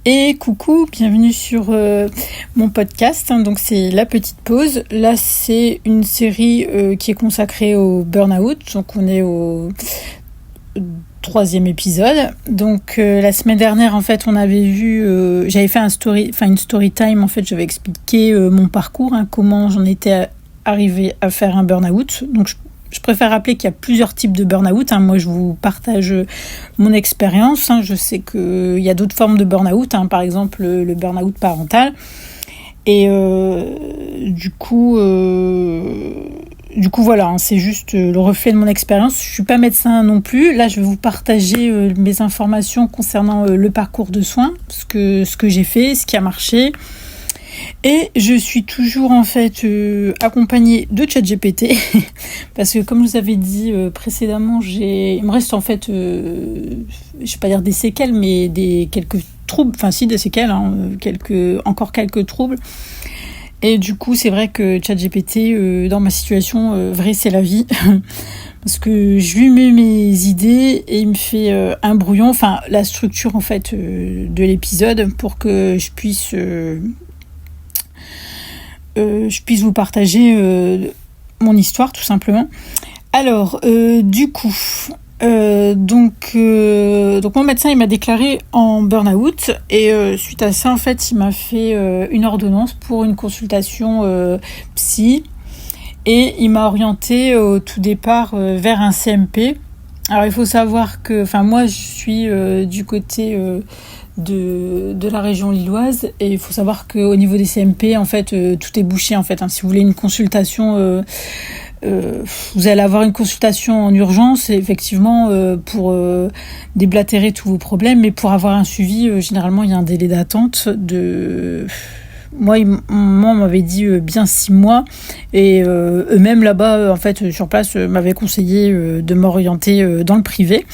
Et coucou, bienvenue sur mon podcast. Donc c'est La Petite Pause. Là c'est une série qui est consacrée au burn-out. Donc on est au 3e épisode. Donc la semaine dernière en fait on avait vu, j'avais fait une story time. En fait j'avais expliqué mon parcours, comment j'en étais arrivée à faire un burn-out. Donc je préfère rappeler qu'il y a plusieurs types de burn-out. Moi, je vous partage mon expérience. Je sais qu'il y a d'autres formes de burn-out, par exemple le burn-out parental. Et du coup, voilà, c'est juste le reflet de mon expérience. Je suis pas médecin non plus. Là, je vais vous partager mes informations concernant le parcours de soins, ce que j'ai fait, ce qui a marché. Et je suis toujours en fait accompagnée de ChatGPT parce que comme je vous avais dit précédemment, il me reste en fait, je vais pas dire des séquelles, mais quelques troubles, des séquelles, encore quelques troubles. Et du coup, c'est vrai que ChatGPT, dans ma situation, vrai c'est la vie, parce que je lui mets mes idées et il me fait un brouillon, la structure en fait de l'épisode pour que je puisse vous partager mon histoire tout simplement. Alors du coup donc mon médecin il m'a déclaré en burn-out et suite à ça en fait il m'a fait une ordonnance pour une consultation psy et il m'a orienté au tout départ vers un CMP. Alors il faut savoir que moi je suis du côté de la région lilloise et il faut savoir qu'au niveau des CMP en fait tout est bouché en fait, si vous voulez une consultation vous allez avoir une consultation en urgence effectivement pour déblatérer tous vos problèmes, mais pour avoir un suivi généralement il y a un délai d'attente de moi on m'avait dit bien 6 mois et eux-mêmes là-bas en fait sur place m'avaient conseillé de m'orienter dans le privé.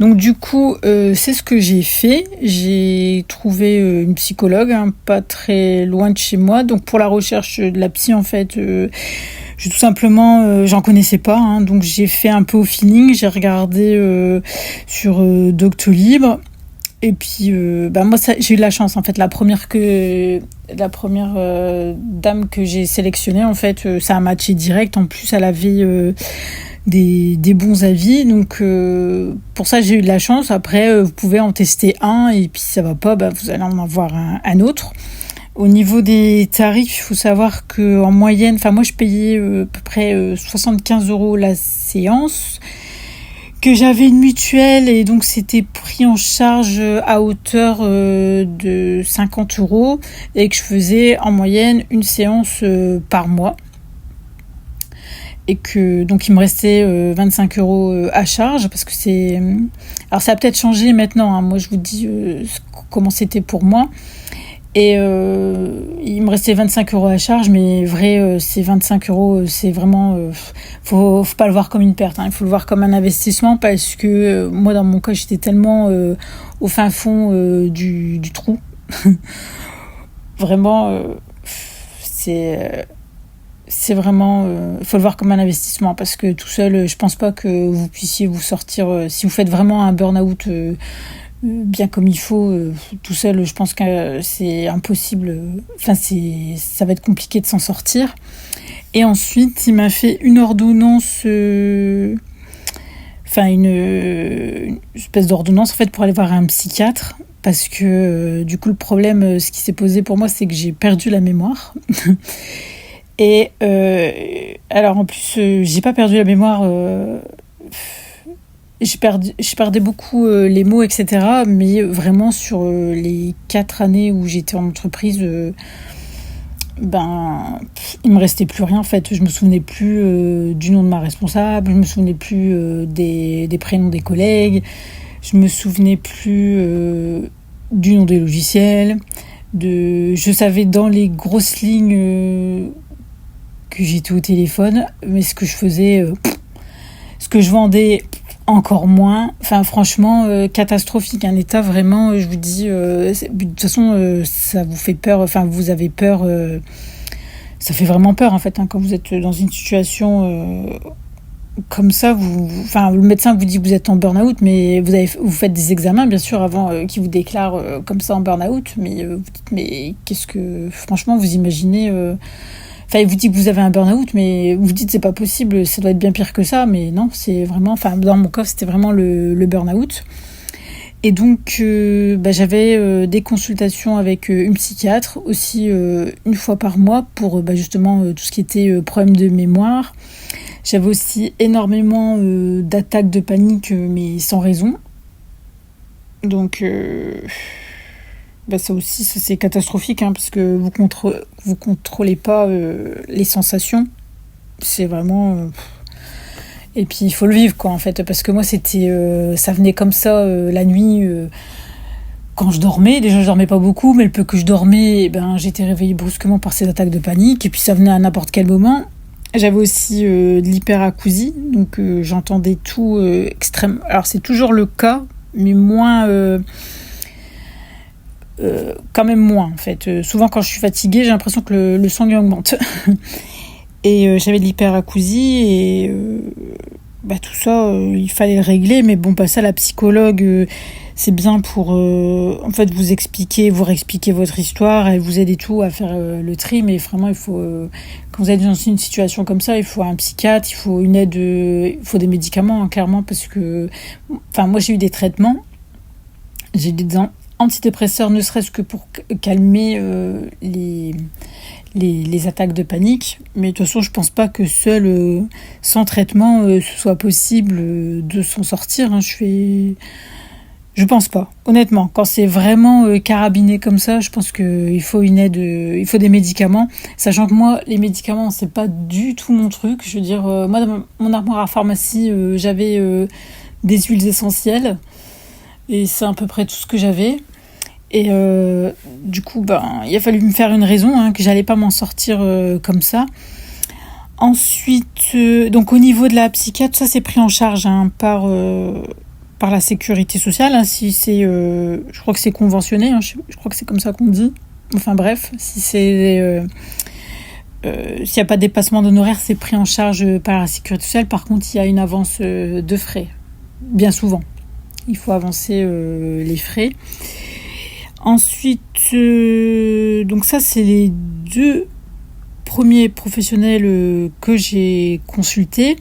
Donc du coup, c'est ce que j'ai fait. J'ai trouvé une psychologue, pas très loin de chez moi. Donc pour la recherche de la psy, en fait, tout simplement, j'en connaissais pas. Donc j'ai fait un peu au feeling. J'ai regardé sur Doctolib. Et puis, moi, j'ai eu de la chance. En fait, la première dame que j'ai sélectionnée, en fait, ça a matché direct. En plus, elle avait des bons avis, donc pour ça j'ai eu de la chance. Après vous pouvez en tester un et puis si ça va pas, vous allez en avoir un autre. Au niveau des tarifs, il faut savoir que en moyenne, moi je payais à peu près 75 € la séance, que j'avais une mutuelle et donc c'était pris en charge à hauteur de 50 € et que je faisais en moyenne une séance par mois. Et que donc il me restait 25 € à charge parce que alors ça a peut-être changé maintenant, moi je vous dis comment c'était pour moi et il me restait 25 € à charge, mais vrai ces 25 € c'est vraiment faut pas le voir comme une perte, il faut le voir comme un investissement parce que moi dans mon cas j'étais tellement au fin fond du trou vraiment c'est vraiment faut le voir comme un investissement parce que tout seul je pense pas que vous puissiez vous sortir si vous faites vraiment un burn-out bien comme il faut tout seul. Je pense que c'est impossible, ça va être compliqué de s'en sortir. Et ensuite il m'a fait une ordonnance une espèce d'ordonnance en fait pour aller voir un psychiatre parce que du coup le problème ce qui s'est posé pour moi c'est que j'ai perdu la mémoire. Et alors en plus j'ai pas perdu la mémoire, je perdais beaucoup les mots etc, mais vraiment sur les 4 années où j'étais en entreprise il me restait plus rien en fait. Je me souvenais plus du nom de ma responsable, je me souvenais plus des prénoms des collègues, je me souvenais plus du nom des logiciels, je savais dans les grosses lignes que j'étais au téléphone, mais ce que je faisais, ce que je vendais, encore moins. Franchement, catastrophique. Un état vraiment, je vous dis, de toute façon, ça vous fait peur. Vous avez peur. Ça fait vraiment peur, en fait, quand vous êtes dans une situation comme ça, le médecin vous dit que vous êtes en burn-out, mais vous faites des examens, bien sûr, avant qu'il vous déclare comme ça en burn-out. Mais vous dites, mais qu'est-ce que, franchement, vous imaginez, il vous dit que vous avez un burn-out, mais vous dites c'est pas possible, ça doit être bien pire que ça. Mais non, c'est vraiment, dans mon cas, c'était vraiment le burn-out. Et donc, j'avais des consultations avec une psychiatre aussi une fois par mois pour justement tout ce qui était problème de mémoire. J'avais aussi énormément d'attaques de panique, mais sans raison. Donc, ça aussi, ça, c'est catastrophique, hein, parce que vous contrôlez pas les sensations. C'est vraiment... Et puis, il faut le vivre, quoi, en fait. Parce que moi, ça venait comme ça la nuit... quand je dormais, déjà je dormais pas beaucoup, mais le peu que je dormais, j'étais réveillée brusquement par ces attaques de panique, et puis ça venait à n'importe quel moment. J'avais aussi de l'hyperacousie, donc j'entendais tout extrême. Alors c'est toujours le cas, mais moins, quand même moins en fait. Souvent quand je suis fatiguée, j'ai l'impression que le sang augmente. Et j'avais de l'hyperacousie et tout ça, il fallait le régler, mais bon, ça la psychologue, c'est bien pour en fait vous réexpliquer votre histoire et vous aider tout à faire le tri, mais vraiment il faut quand vous êtes dans une situation comme ça, il faut un psychiatre, il faut une aide, il faut des médicaments, hein, clairement, parce que moi j'ai eu des traitements, j'ai des antidépresseurs, ne serait-ce que pour calmer les attaques de panique, mais de toute façon je pense pas que seul sans traitement ce soit possible de s'en sortir, hein. Je pense pas, honnêtement. Quand c'est vraiment carabiné comme ça, je pense qu'il faut une aide, il faut des médicaments. Sachant que moi, les médicaments, c'est pas du tout mon truc. Je veux dire, moi, dans mon armoire à pharmacie, j'avais des huiles essentielles. Et c'est à peu près tout ce que j'avais. Et du coup, il a fallu me faire une raison, hein, que j'allais pas m'en sortir comme ça. Ensuite, donc au niveau de la psychiatre, ça c'est pris en charge, hein, par la sécurité sociale, hein, si c'est, je crois que c'est conventionné, hein, je crois que c'est comme ça qu'on dit. Enfin bref, si c'est, s'il n'y a pas de dépassement d'honoraires, c'est pris en charge par la sécurité sociale. Par contre, il y a une avance de frais, bien souvent. Il faut avancer les frais. Ensuite, donc ça, c'est les 2 premiers professionnels que j'ai consultés.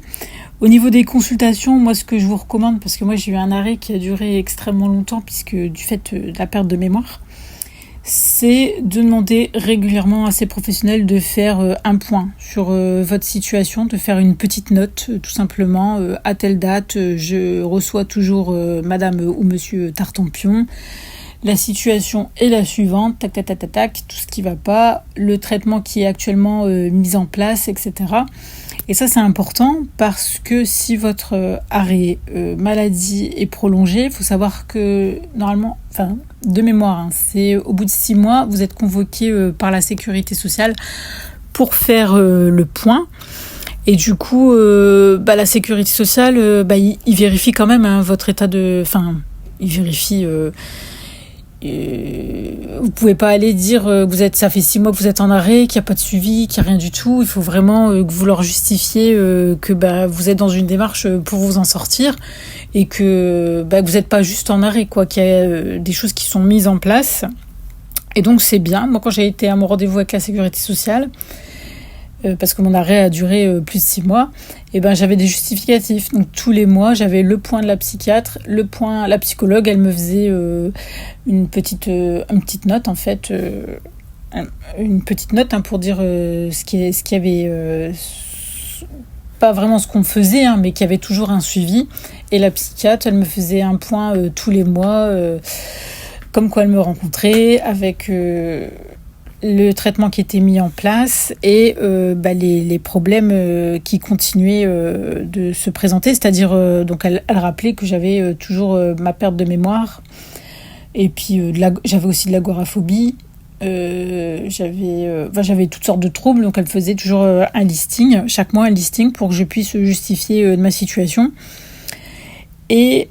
Au niveau des consultations, moi, ce que je vous recommande, parce que moi, j'ai eu un arrêt qui a duré extrêmement longtemps, puisque du fait de la perte de mémoire, c'est de demander régulièrement à ces professionnels de faire un point sur votre situation, de faire une petite note, tout simplement. À telle date, je reçois toujours madame ou monsieur Tartampion. La situation est la suivante, tac, tac, tac, tac, tac, tout ce qui va pas, le traitement qui est actuellement mis en place, etc. Et ça, c'est important parce que si votre arrêt maladie est prolongé, il faut savoir que normalement, de mémoire, hein, c'est au bout de 6 mois, vous êtes convoqué par la sécurité sociale pour faire le point. Et du coup, la sécurité sociale, il vérifie quand même, hein, votre état de... il vérifie... vous pouvez pas aller dire ça fait 6 mois que vous êtes en arrêt, qu'il n'y a pas de suivi, qu'il n'y a rien du tout. Il faut vraiment que vous leur justifiez que vous êtes dans une démarche pour vous en sortir et que vous n'êtes pas juste en arrêt, quoi, qu'il y a des choses qui sont mises en place. Et donc c'est bien. Moi, quand j'ai été à mon rendez-vous avec la sécurité sociale, parce que mon arrêt a duré plus de 6 mois, et j'avais des justificatifs. Donc tous les mois, j'avais le point de la psychiatre, le point, la psychologue, elle me faisait une petite note, en fait, une petite note, hein, pour dire ce qu'il y avait, pas vraiment ce qu'on faisait, hein, mais qu'il y avait toujours un suivi. Et la psychiatre, elle me faisait un point tous les mois, comme quoi elle me rencontrait, avec... le traitement qui était mis en place et les problèmes qui continuaient de se présenter, c'est-à-dire donc elle rappelait que j'avais toujours ma perte de mémoire et puis j'avais aussi de l'agoraphobie, j'avais toutes sortes de troubles, donc elle faisait toujours un listing, chaque mois un listing pour que je puisse justifier de ma situation. Et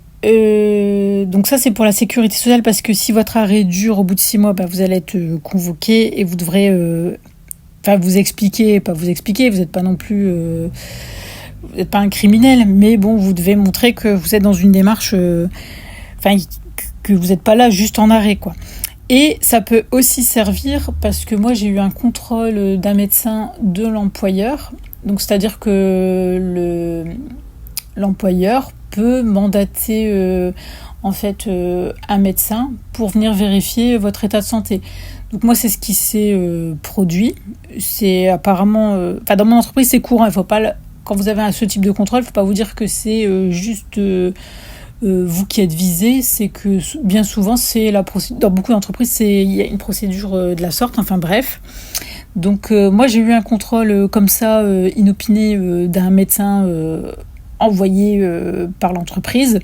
donc ça c'est pour la sécurité sociale, parce que si votre arrêt dure au bout de 6 mois, vous allez être convoqué et vous devrez vous expliquer, vous n'êtes pas non plus vous n'êtes pas un criminel, mais bon, vous devez montrer que vous êtes dans une démarche, que vous n'êtes pas là juste en arrêt, quoi. Et ça peut aussi servir parce que moi, j'ai eu un contrôle d'un médecin de l'employeur. Donc, c'est-à-dire que l'employeur peut mandater un médecin pour venir vérifier votre état de santé. Donc moi, c'est ce qui s'est produit. C'est apparemment... dans mon entreprise, c'est courant. Il faut pas, quand vous avez ce type de contrôle, il ne faut pas vous dire que c'est juste... vous qui êtes visé, c'est que bien souvent, c'est la procédure. Dans beaucoup d'entreprises, il y a une procédure de la sorte. Enfin bref. Donc moi, j'ai eu un contrôle comme ça, inopiné, d'un médecin envoyé par l'entreprise.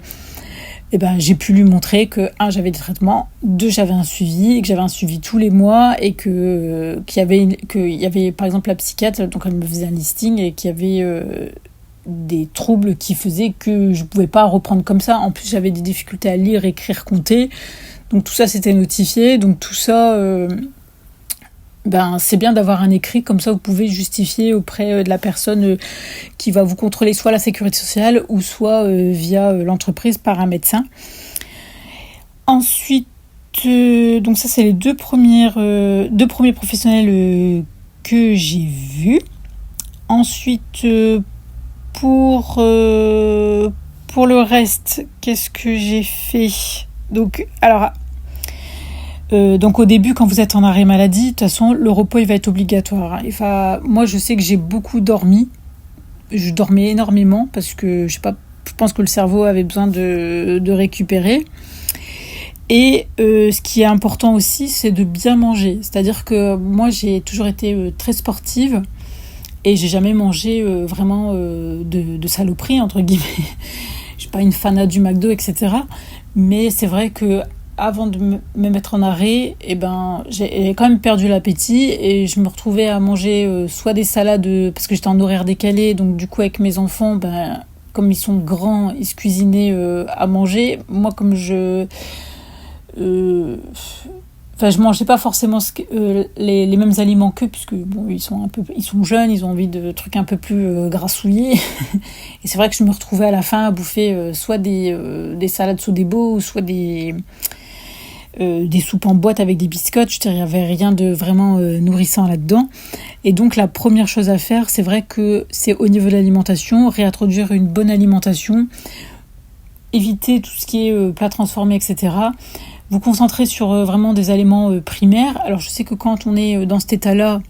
Et j'ai pu lui montrer que 1, j'avais des traitements, 2, j'avais un suivi, et que j'avais un suivi tous les mois, et qu'il y avait par exemple la psychiatre, donc elle me faisait un listing, et qu'il y avait des troubles qui faisaient que je pouvais pas reprendre comme ça. En plus, j'avais des difficultés à lire, écrire, compter. Donc tout ça, c'était notifié. Donc tout ça, c'est bien d'avoir un écrit. Comme ça, vous pouvez justifier auprès de la personne qui va vous contrôler, soit la sécurité sociale ou soit via l'entreprise par un médecin. Ensuite, donc ça, c'est les deux premiers professionnels que j'ai vus. Ensuite, pour le reste, qu'est-ce que j'ai fait ? Donc au début, quand vous êtes en arrêt maladie, de toute façon, le repos, il va être obligatoire. Moi, je sais que j'ai beaucoup dormi. Je dormais énormément parce que, je pense que le cerveau avait besoin de récupérer. Et ce qui est important aussi, c'est de bien manger. C'est-à-dire que moi, j'ai toujours été très sportive et j'ai jamais mangé vraiment de saloperie, entre guillemets. Je suis pas une fanat du McDo, etc. Mais c'est vrai que avant de me mettre en arrêt, j'ai quand même perdu l'appétit et je me retrouvais à manger soit des salades, parce que j'étais en horaire décalé, donc du coup avec mes enfants, comme ils sont grands, ils se cuisinaient à manger. Moi, comme je mangeais pas forcément les mêmes aliments qu'eux, puisque ils sont jeunes, ils ont envie de trucs un peu plus grassouillés. Et c'est vrai que je me retrouvais à la fin à bouffer soit des salades sous des beaux, ou soit des soupes en boîte avec des biscottes. Il n'y avait rien de vraiment nourrissant là-dedans. Et donc la première chose à faire, c'est vrai que c'est au niveau de l'alimentation, réintroduire une bonne alimentation, éviter tout ce qui est plat transformé, etc. Vous concentrer sur vraiment des aliments primaires. Alors je sais que quand on est dans cet état-là,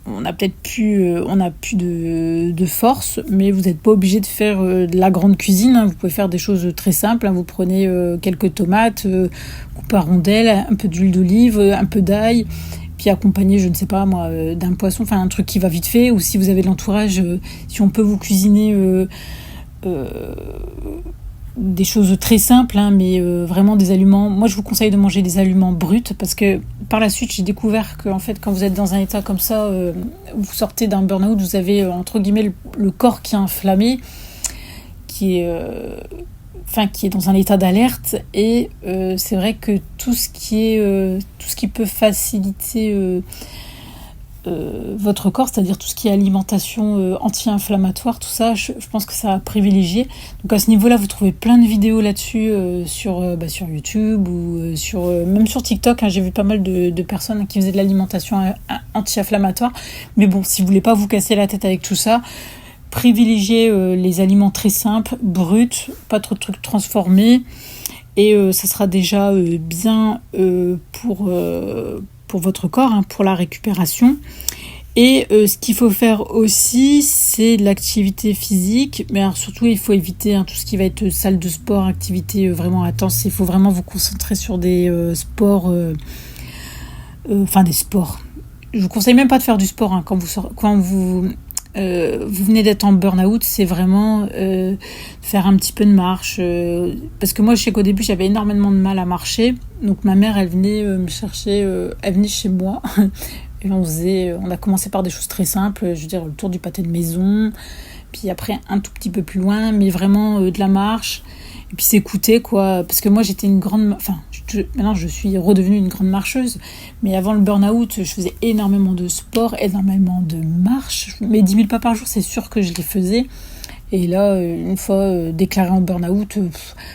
on a plus de force, mais vous n'êtes pas obligé de faire de la grande cuisine, hein. Vous pouvez faire des choses très simples, hein. Vous prenez quelques tomates, coupées à rondelles, un peu d'huile d'olive, un peu d'ail, puis accompagné, je ne sais pas moi, d'un poisson, enfin un truc qui va vite fait. Ou si vous avez de l'entourage, si on peut vous cuisiner des choses très simples, hein, mais vraiment des aliments. Moi, je vous conseille de manger des aliments bruts, parce que par la suite, j'ai découvert que en fait, quand vous êtes dans un état comme ça, vous sortez d'un burn-out, vous avez entre guillemets le corps qui est inflammé, qui est dans un état d'alerte, et c'est vrai que tout ce qui peut faciliter votre corps, c'est-à-dire tout ce qui est alimentation anti-inflammatoire, tout ça, je pense que ça a privilégié. Donc à ce niveau-là, vous trouvez plein de vidéos là-dessus sur YouTube ou même sur TikTok, hein. J'ai vu pas mal de personnes qui faisaient de l'alimentation anti-inflammatoire. Mais bon, si vous voulez pas vous casser la tête avec tout ça, privilégiez les aliments très simples, bruts, pas trop de trucs transformés, et ça sera déjà bien pour votre corps, hein, pour la récupération. Et ce qu'il faut faire aussi, c'est de l'activité physique, mais alors surtout il faut éviter tout ce qui va être salle de sport, activité vraiment intense. Il faut vraiment vous concentrer sur des sports, des sports. Je vous conseille même pas de faire du sport, hein, quand vous venez d'être en burn-out. C'est vraiment faire un petit peu de marche, parce que moi je sais qu'au début j'avais énormément de mal à marcher, donc ma mère elle venait me chercher, elle venait chez moi et on a commencé par des choses très simples, je veux dire le tour du pâté de maison, puis après un tout petit peu plus loin, mais vraiment de la marche, et puis s'écouter, quoi, parce que moi j'étais maintenant je suis redevenue une grande marcheuse, mais avant le burn-out je faisais énormément de sport, énormément de marche, mais 10 000 pas par jour, c'est sûr que je les faisais. Et là, une fois déclarée en burn-out,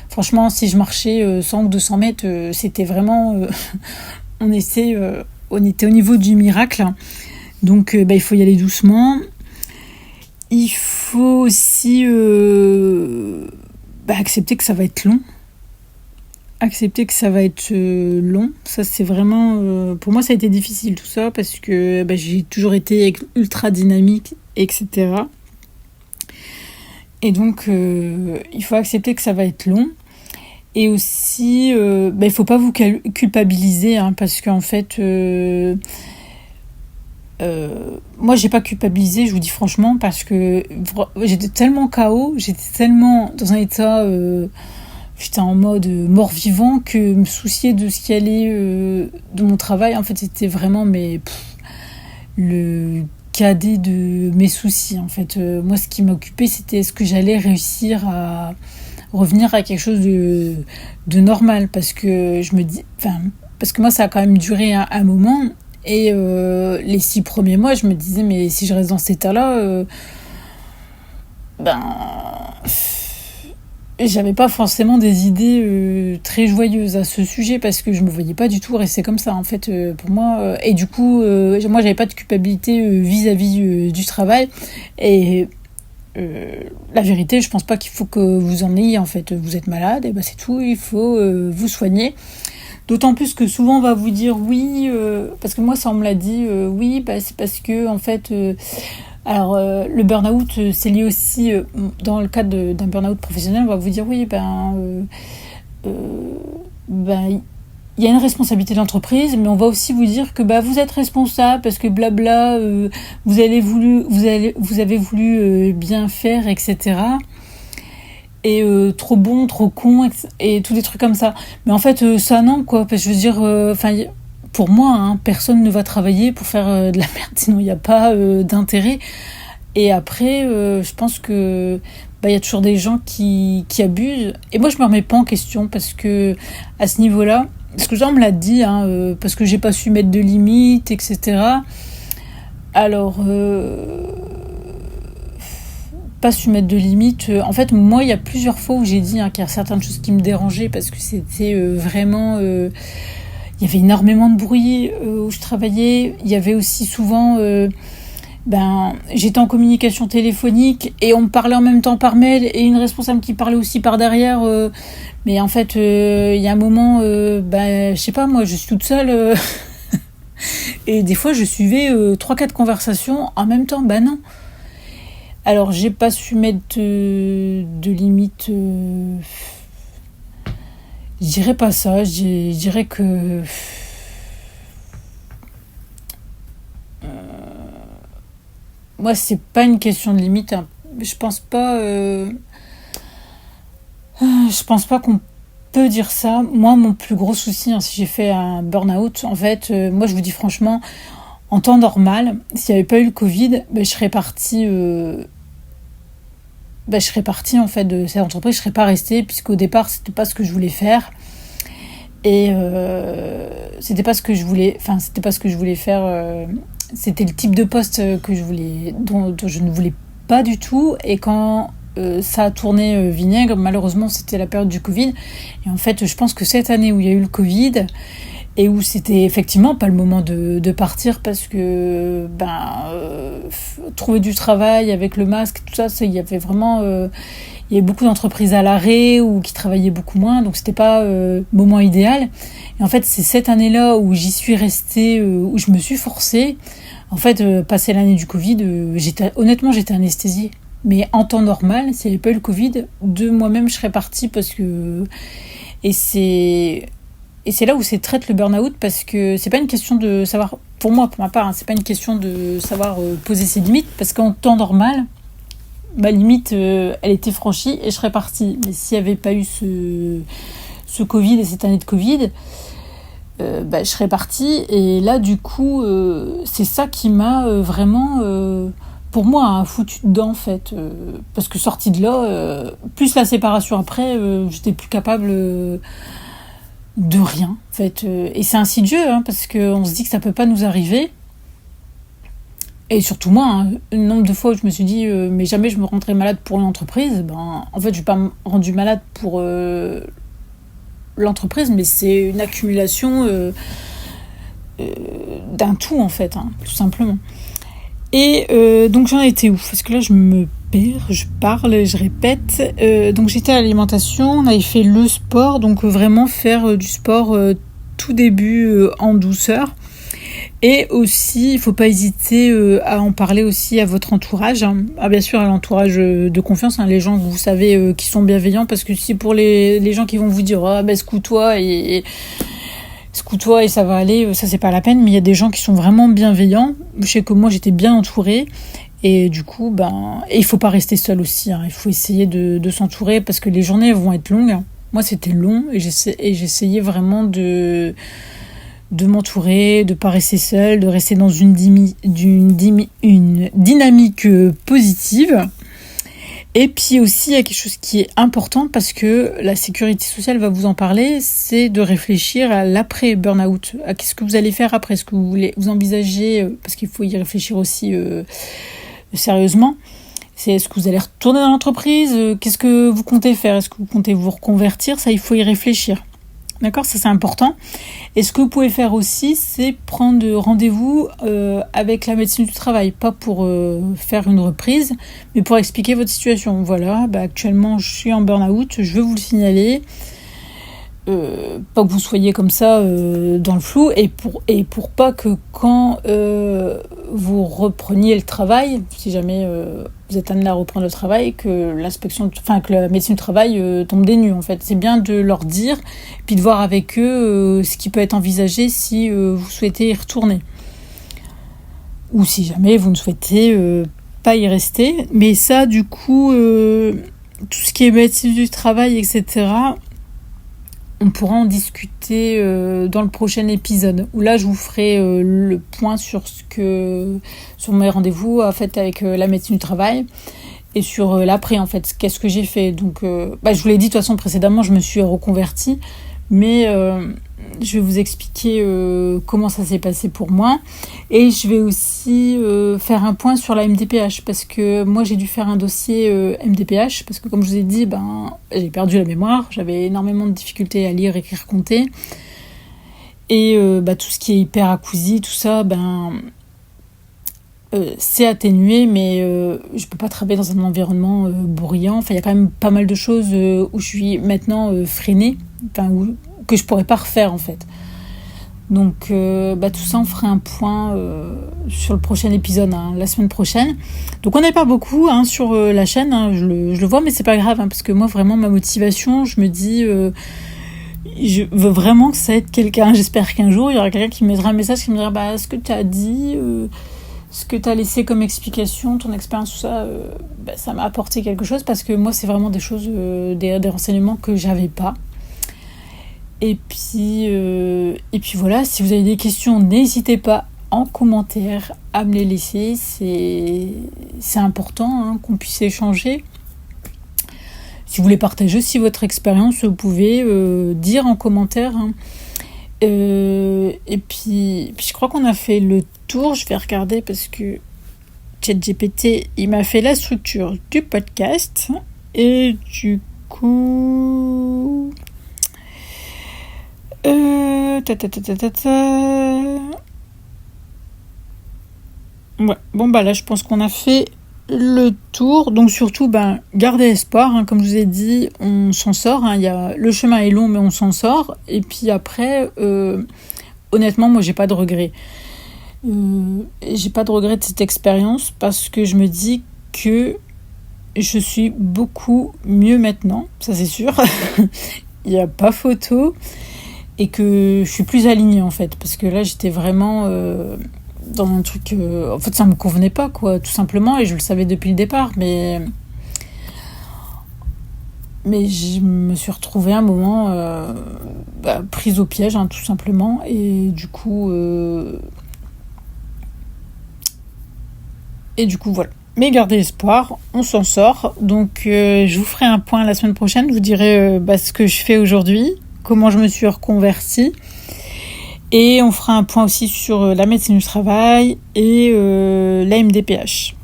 franchement, si je marchais 100 ou 200 mètres, c'était vraiment... on était au niveau du miracle. Donc, il faut y aller doucement. Il faut aussi accepter que ça va être long. Accepter que ça va être long. Ça, c'est vraiment... pour moi, ça a été difficile, tout ça, parce que j'ai toujours été ultra dynamique, etc. Et donc, il faut accepter que ça va être long. Et aussi, il faut pas vous culpabiliser, hein, parce qu'en fait... moi, j'ai pas culpabilisé, je vous dis franchement, parce que j'étais tellement KO, j'étais tellement dans un état... j'étais en mode mort-vivant que me soucier de ce qui allait de mon travail, en fait, c'était vraiment le cadet de mes soucis. En fait, moi, ce qui m'occupait, c'était est-ce que j'allais réussir à revenir à quelque chose de normal, parce que parce que moi, ça a quand même duré un moment, et les 6 premiers mois, je me disais, mais si je reste dans cet état-là, j'avais pas forcément des idées très joyeuses à ce sujet, parce que je me voyais pas du tout rester comme ça, en fait, pour moi. Et du coup, moi, j'avais pas de culpabilité vis-à-vis du travail. Et la vérité, je pense pas qu'il faut que vous en ayez, en fait. Vous êtes malade, et c'est tout, il faut vous soigner. D'autant plus que souvent on va vous dire oui, parce que moi ça on me l'a dit, oui, c'est parce que en fait... le burn-out, c'est lié aussi, dans le cadre d'un burn-out professionnel, on va vous dire oui, il y a une responsabilité de l'entreprise, mais on va aussi vous dire que vous êtes responsable parce que blabla, vous avez voulu bien faire, etc. Et trop bon, trop con, et tous des trucs comme ça. Mais en fait, ça non, quoi. Parce que je veux dire, pour moi, hein, personne ne va travailler pour faire de la merde, sinon il n'y a pas d'intérêt. Et après, je pense que il y a toujours des gens qui abusent. Et moi, je me remets pas en question, parce que à ce niveau-là, parce que Jean me l'a dit, hein, parce que j'ai pas su mettre de limites, etc. Alors, pas su mettre de limites. En fait, moi, il y a plusieurs fois où j'ai dit qu'il y a certaines choses qui me dérangeaient, parce que c'était vraiment... il y avait énormément de bruit où je travaillais. Il y avait aussi souvent... j'étais en communication téléphonique et on me parlait en même temps par mail, et une responsable qui parlait aussi par derrière. Mais en fait, il y a un moment... je sais pas, moi, je suis toute seule. Et des fois, je suivais 3-4 conversations en même temps. Non. Alors, j'ai pas su mettre de limites. Je dirais pas ça. Je dirais que... moi, c'est pas une question de limite. Hein. Je pense pas qu'on peut dire ça. Moi, mon plus gros souci, si j'ai fait un burn-out, en fait, moi, je vous dis franchement, en temps normal, s'il n'y avait pas eu le Covid, je serais partie... je serais partie en fait de cette entreprise, je serais pas restée, puisqu'au départ c'était pas ce que je voulais faire, et c'était pas ce que je voulais faire, c'était le type de poste dont je ne voulais pas du tout. Et quand ça a tourné vinaigre, malheureusement c'était la période du Covid, et en fait je pense que cette année où il y a eu le Covid, et où c'était effectivement pas le moment de partir, parce que trouver du travail avec le masque, tout ça, il y avait vraiment il y avait beaucoup d'entreprises à l'arrêt ou qui travaillaient beaucoup moins, donc c'était pas le moment idéal. Et en fait, c'est cette année-là où j'y suis restée, où je me suis forcée. En fait, passé l'année du Covid, honnêtement j'étais anesthésiée. Mais en temps normal, s'il n'y avait pas eu le Covid, de moi-même je serais partie, parce que... Et c'est là où c'est traite le burn-out, parce que c'est pas une question de savoir, pour moi, pour ma part, c'est pas une question de savoir poser ses limites, parce qu'en temps normal, ma limite, elle était franchie et je serais partie. Mais s'il n'y avait pas eu ce Covid et cette année de Covid, je serais partie. Et là, du coup, c'est ça qui m'a vraiment, pour moi, foutu dedans, en fait. Parce que sortie de là, plus la séparation après, j'étais plus capable... de rien, en fait. Et c'est insidieux, parce qu'on se dit que ça peut pas nous arriver. Et surtout moi, hein, le nombre de fois où je me suis dit mais jamais je me rendrai malade pour une entreprise, en fait je ne suis pas rendue malade pour l'entreprise, mais c'est une accumulation d'un tout en fait, hein, tout simplement. Et donc j'en étais où? Parce que là je me perds, je parle, je répète. Donc j'étais à l'alimentation, on avait fait le sport, donc vraiment faire du sport tout début en douceur. Et aussi, il ne faut pas hésiter à en parler aussi à votre entourage. Hein. Ah, bien sûr, à l'entourage de confiance, hein, les gens que vous savez qui sont bienveillants. Parce que si pour les gens qui vont vous dire « secoue-toi et ça va aller », ça c'est pas la peine. Mais il y a des gens qui sont vraiment bienveillants. Je sais que moi, j'étais bien entourée. Et du coup, et il ne faut pas rester seul aussi. Hein. Il faut essayer de s'entourer parce que les journées vont être longues. Hein. Moi, c'était long et j'essayais vraiment de m'entourer, de pas rester seule, de rester dans une dynamique positive. Et puis aussi, il y a quelque chose qui est important parce que la sécurité sociale va vous en parler, c'est de réfléchir à l'après-burn-out. À qu'est-ce que vous allez faire après? Est-ce que vous voulez vous envisager, parce qu'il faut y réfléchir aussi sérieusement, c'est est-ce que vous allez retourner dans l'entreprise? Qu'est-ce que vous comptez faire? Est-ce que vous comptez vous reconvertir? Ça, il faut y réfléchir. D'accord, ça c'est important. Et ce que vous pouvez faire aussi, c'est prendre rendez-vous avec la médecine du travail, pas pour faire une reprise, mais pour expliquer votre situation. Voilà, actuellement je suis en burn-out, je veux vous le signaler. Pas que vous soyez comme ça dans le flou, et pour pas que quand vous repreniez le travail, si jamais vous êtes amené à reprendre le travail, que la médecine du travail tombe des nues en fait. C'est bien de leur dire, puis de voir avec eux ce qui peut être envisagé si vous souhaitez y retourner. Ou si jamais vous ne souhaitez pas y rester. Mais ça, du coup, tout ce qui est médecine du travail, etc., on pourra en discuter dans le prochain épisode, où là je vous ferai le point sur mes rendez-vous fait avec la médecine du travail et sur l'après en fait, qu'est-ce que j'ai fait. Donc je vous l'ai dit de toute façon précédemment, je me suis reconvertie, mais je vais vous expliquer comment ça s'est passé pour moi, et je vais aussi faire un point sur la MDPH, parce que moi j'ai dû faire un dossier MDPH, parce que comme je vous ai dit, j'ai perdu la mémoire, j'avais énormément de difficultés à lire, écrire, compter, et tout ce qui est hyperacousie, tout ça, c'est atténué, mais je peux pas travailler dans un environnement bruyant. Enfin, il y a quand même pas mal de choses où je suis maintenant freinée, que je pourrais pas refaire en fait. Donc tout ça, on fera un point sur le prochain épisode, la semaine prochaine. Donc on n'est pas beaucoup sur la chaîne, je le vois, mais c'est pas grave, parce que moi vraiment ma motivation, je me dis je veux vraiment que ça aide quelqu'un. J'espère qu'un jour il y aura quelqu'un qui me mettra un message qui me dira ce que tu as dit, ce que tu as laissé comme explication, ton expérience, tout ça, ça m'a apporté quelque chose, parce que moi c'est vraiment des choses, des renseignements que j'avais pas. Et puis voilà, si vous avez des questions, n'hésitez pas en commentaire à me les laisser. C'est important qu'on puisse échanger. Si vous voulez partager aussi votre expérience, vous pouvez dire en commentaire. Et puis je crois qu'on a fait le tour. Je vais regarder parce que ChatGPT, il m'a fait la structure du podcast. Et du coup... Ouais, là je pense qu'on a fait le tour. Donc surtout, gardez espoir, comme je vous ai dit, on s'en sort. Le chemin est long, mais on s'en sort. Et puis après, honnêtement, moi j'ai pas de regrets. J'ai pas de regrets de cette expérience, parce que je me dis que je suis beaucoup mieux maintenant, ça c'est sûr. Il n'y a pas photo. Et que je suis plus alignée en fait, parce que là j'étais vraiment dans un truc en fait ça me convenait pas quoi, tout simplement, et je le savais depuis le départ, mais je me suis retrouvée à un moment prise au piège, tout simplement, et du coup voilà. Mais gardez espoir, on s'en sort. Donc je vous ferai un point la semaine prochaine, je vous dirai ce que je fais aujourd'hui, comment je me suis reconvertie. Et on fera un point aussi sur la médecine du travail et la MDPH.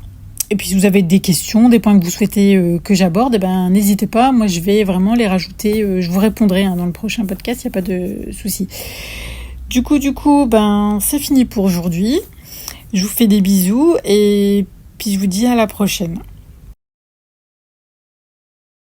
Et puis si vous avez des questions, des points que vous souhaitez que j'aborde, n'hésitez pas. Moi, je vais vraiment les rajouter. Je vous répondrai dans le prochain podcast, il n'y a pas de souci. Du coup, c'est fini pour aujourd'hui. Je vous fais des bisous et puis je vous dis à la prochaine.